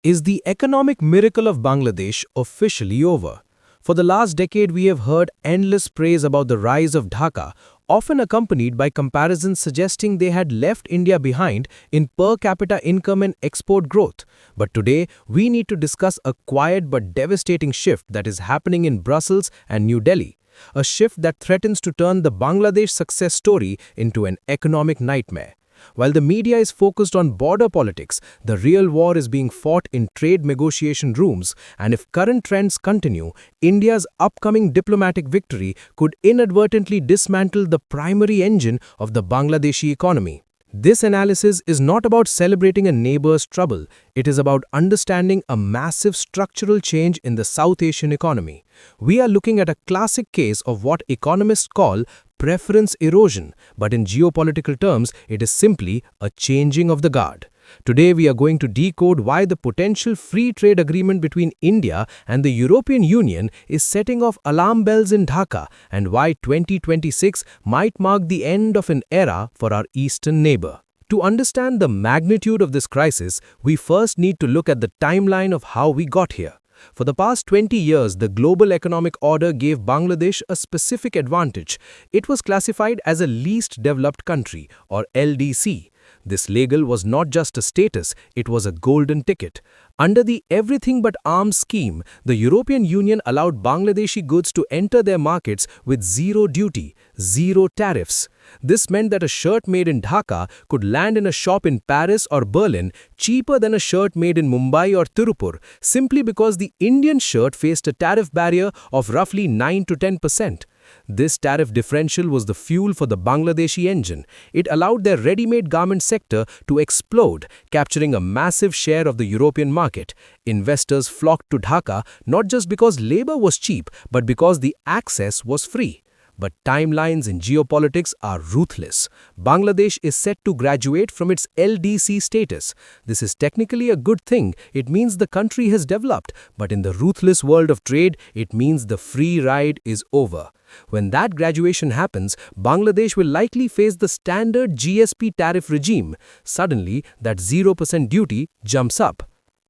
Is the economic miracle of Bangladesh officially over? For the last decade, we have heard endless praise about the rise of Dhaka, often accompanied by comparisons suggesting they had left India behind in per capita income and export growth. But today, we need to discuss a quiet but devastating shift that is happening in Brussels and New Delhi. A shift that threatens to turn the Bangladesh success story into an economic nightmare. While the media is focused on border politics, the real war is being fought in trade negotiation rooms, and if current trends continue, India's upcoming diplomatic victory could inadvertently dismantle the primary engine of the Bangladeshi economy. This analysis is not about celebrating a neighbor's trouble, it is about understanding a massive structural change in the South Asian economy. We are looking at a classic case of what economists call preference erosion, but in geopolitical terms, it is simply a changing of the guard. Today, we are going to decode why the potential free trade agreement between India and the European Union is setting off alarm bells in Dhaka and why 2026 might mark the end of an era for our eastern neighbor. To understand the magnitude of this crisis, we first need to look at the timeline of how we got here. For the past 20 years, the global economic order gave Bangladesh a specific advantage. It was classified as a least developed country, or LDC. This label was not just a status, it was a golden ticket. Under the Everything But Arms scheme, the European Union allowed Bangladeshi goods to enter their markets with zero duty, zero tariffs. This meant that a shirt made in Dhaka could land in a shop in Paris or Berlin cheaper than a shirt made in Mumbai or Tirupur, simply because the Indian shirt faced a tariff barrier of roughly 9 to 10%. This tariff differential was the fuel for the Bangladeshi engine. It allowed their ready-made garment sector to explode, capturing a massive share of the European market. Investors flocked to Dhaka not just because labor was cheap, but because the access was free. But timelines in geopolitics are ruthless. Bangladesh is set to graduate from its LDC status. This is technically a good thing. It means the country has developed. But in the ruthless world of trade, it means the free ride is over. When that graduation happens, Bangladesh will likely face the standard GSP tariff regime. Suddenly, that 0% duty jumps up.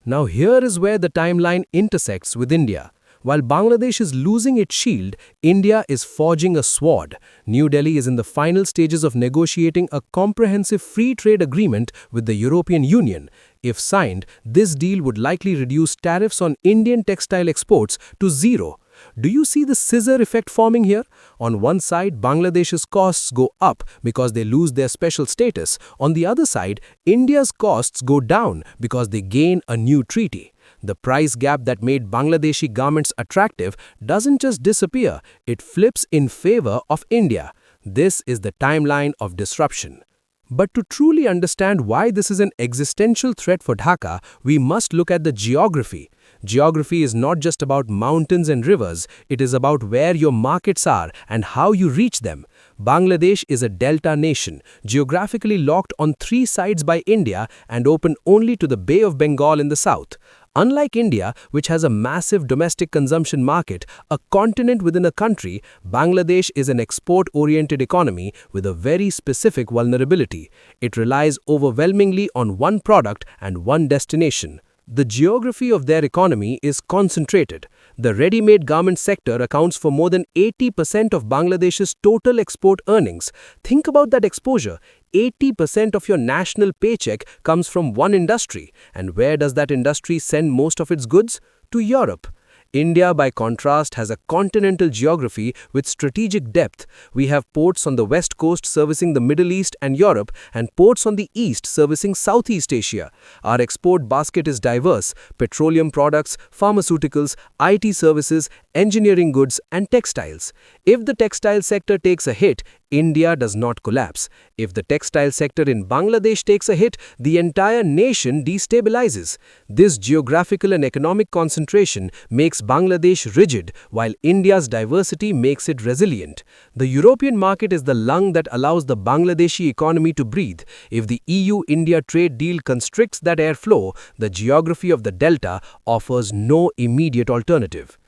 Now here is where the timeline intersects with India. While Bangladesh is losing its shield, India is forging a sword. New Delhi is in the final stages of negotiating a comprehensive free trade agreement with the European Union. If signed, this deal would likely reduce tariffs on Indian textile exports to zero. Do you see the scissor effect forming here? On one side, Bangladesh's costs go up because they lose their special status. On the other side, India's costs go down because they gain a new treaty. The price gap that made Bangladeshi garments attractive doesn't just disappear, it flips in favor of India. This is the timeline of disruption. But to truly understand why this is an existential threat for Dhaka, we must look at the geography. Geography is not just about mountains and rivers, it is about where your markets are and how you reach them. Bangladesh is a delta nation, geographically locked on three sides by India and open only to the Bay of Bengal in the south. Unlike India, which has a massive domestic consumption market, a continent within a country, Bangladesh is an export-oriented economy with a very specific vulnerability. It relies overwhelmingly on one product and one destination. The geography of their economy is concentrated. The ready-made garment sector accounts for more than 80% of Bangladesh's total export earnings. Think about that exposure. 80% of your national paycheck comes from one industry. And where does that industry send most of its goods? To Europe. India, by contrast, has a continental geography with strategic depth. We have ports on the west coast servicing the Middle East and Europe, and ports on the east servicing Southeast Asia. Our export basket is diverse: petroleum products, pharmaceuticals, IT services, engineering goods, and textiles. If the textile sector takes a hit, India does not collapse. If the textile sector in Bangladesh takes a hit, the entire nation destabilizes. This geographical and economic concentration makes Bangladesh rigid, while India's diversity makes it resilient. The European market is the lung that allows the Bangladeshi economy to breathe. If the EU-India trade deal constricts that airflow, the geography of the delta offers no immediate alternative.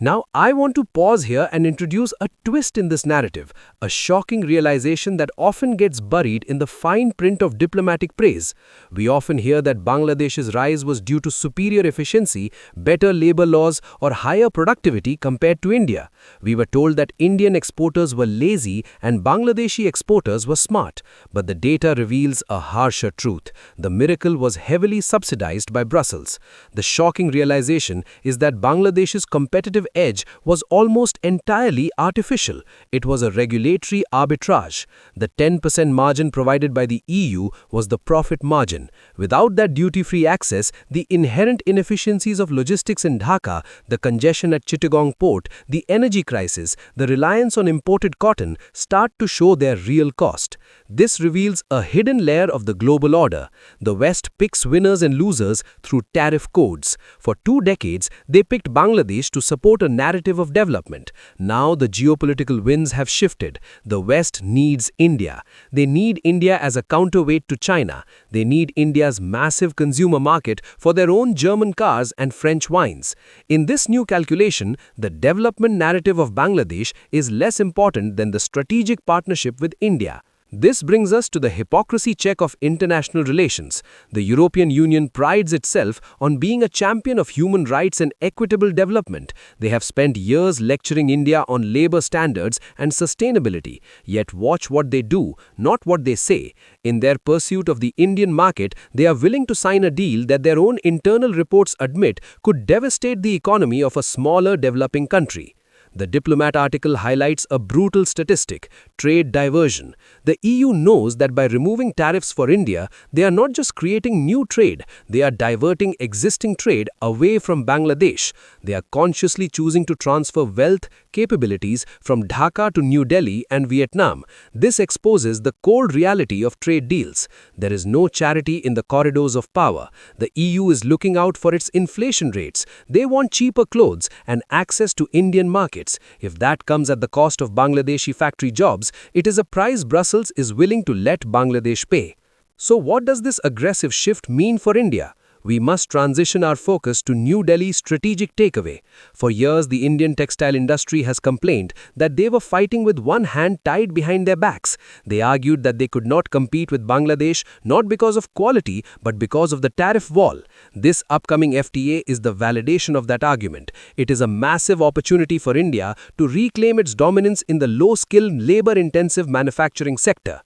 Now, I want to pause here and introduce a twist in this narrative, a shocking realization that often gets buried in the fine print of diplomatic praise. We often hear that Bangladesh's rise was due to superior efficiency, better labor laws, or higher productivity compared to India. We were told that Indian exporters were lazy and Bangladeshi exporters were smart. But the data reveals a harsher truth. The miracle was heavily subsidized by Brussels. The shocking realization is that Bangladesh's competitive edge was almost entirely artificial. It was a regulatory arbitrage. The 10% margin provided by the EU was the profit margin. Without that duty-free access, the inherent inefficiencies of logistics in Dhaka, the congestion at Chittagong port, the energy crisis, the reliance on imported cotton start to show their real cost. This reveals a hidden layer of the global order. The West picks winners and losers through tariff codes. For 2 decades, they picked Bangladesh to support a narrative of development. Now the geopolitical winds have shifted. The West needs India. They need India as a counterweight to China. They need India's massive consumer market for their own German cars and French wines. In this new calculation, the development narrative of Bangladesh is less important than the strategic partnership with India. This brings us to the hypocrisy check of international relations. The European Union prides itself on being a champion of human rights and equitable development. They have spent years lecturing India on labor standards and sustainability. Yet watch what they do, not what they say. In their pursuit of the Indian market, they are willing to sign a deal that their own internal reports admit could devastate the economy of a smaller developing country. The Diplomat article highlights a brutal statistic: trade diversion. The EU knows that by removing tariffs for India, they are not just creating new trade, they are diverting existing trade away from Bangladesh. They are consciously choosing to transfer wealth, capabilities from Dhaka to New Delhi and Vietnam. This exposes the cold reality of trade deals. There is no charity in the corridors of power. The EU is looking out for its inflation rates. They want cheaper clothes and access to Indian markets. If that comes at the cost of Bangladeshi factory jobs, it is a price Brussels is willing to let Bangladesh pay. So what does this aggressive shift mean for India? We must transition our focus to New Delhi's strategic takeaway. For years, the Indian textile industry has complained that they were fighting with one hand tied behind their backs. They argued that they could not compete with Bangladesh not because of quality but because of the tariff wall. This upcoming FTA is the validation of that argument. It is a massive opportunity for India to reclaim its dominance in the low-skilled, labor-intensive manufacturing sector.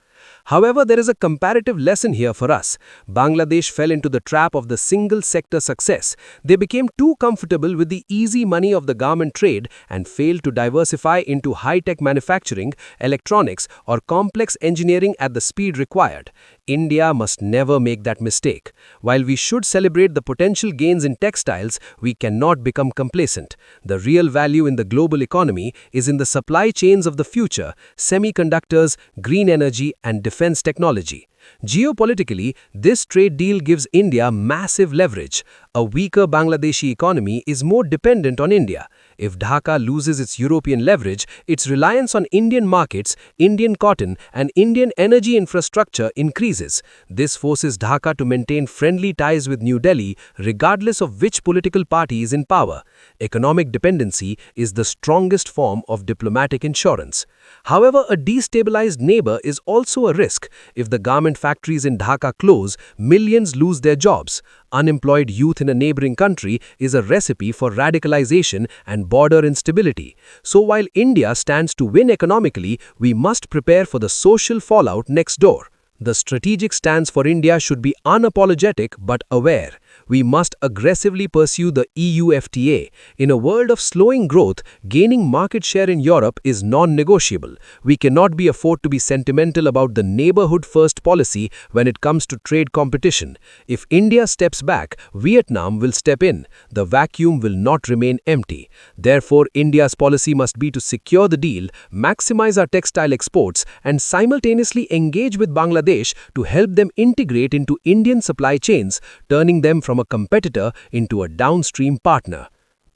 However, there is a comparative lesson here for us. Bangladesh fell into the trap of the single-sector success. They became too comfortable with the easy money of the garment trade and failed to diversify into high-tech manufacturing, electronics, or complex engineering at the speed required. India must never make that mistake. While we should celebrate the potential gains in textiles, we cannot become complacent. The real value in the global economy is in the supply chains of the future: semiconductors, green energy, and defense technology. Geopolitically, this trade deal gives India massive leverage. A weaker Bangladeshi economy is more dependent on India. If Dhaka loses its European leverage, its reliance on Indian markets, Indian cotton, and Indian energy infrastructure increases. This forces Dhaka to maintain friendly ties with New Delhi, regardless of which political party is in power. Economic dependency is the strongest form of diplomatic insurance. However, a destabilized neighbor is also a risk. If the garment factories in Dhaka close, millions lose their jobs. Unemployed youth in a neighboring country is a recipe for radicalization and border instability. So while India stands to win economically, we must prepare for the social fallout next door. The strategic stance for India should be unapologetic but aware. We must aggressively pursue the EU FTA. In a world of slowing growth, gaining market share in Europe is non-negotiable. We cannot be afford to be sentimental about the neighborhood-first policy when it comes to trade competition. If India steps back, Vietnam will step in. The vacuum will not remain empty. Therefore, India's policy must be to secure the deal, maximize our textile exports, and simultaneously engage with Bangladesh to help them integrate into Indian supply chains, turning them from a competitor into a downstream partner.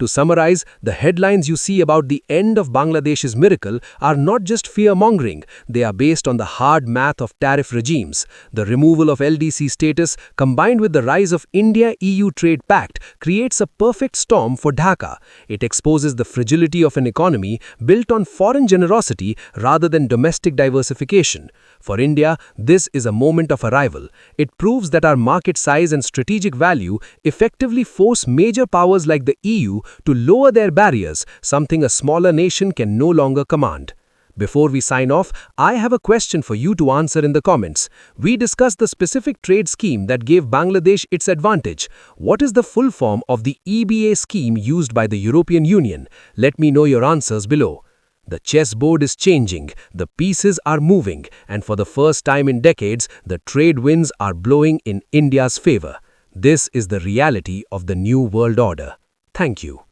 To summarize, the headlines you see about the end of Bangladesh's miracle are not just fear-mongering, they are based on the hard math of tariff regimes. The removal of LDC status combined with the rise of India-EU trade pact creates a perfect storm for Dhaka. It exposes the fragility of an economy built on foreign generosity rather than domestic diversification. For India, this is a moment of arrival. It proves that our market size and strategic value effectively force major powers like the EU to lower their barriers, something a smaller nation can no longer command. Before we sign off, I have a question for you to answer in the comments. We discussed the specific trade scheme that gave Bangladesh its advantage. What is the full form of the EBA scheme used by the European Union? Let me know your answers below. The chessboard is changing, the pieces are moving, and for the first time in decades, the trade winds are blowing in India's favor. This is the reality of the new world order. Thank you.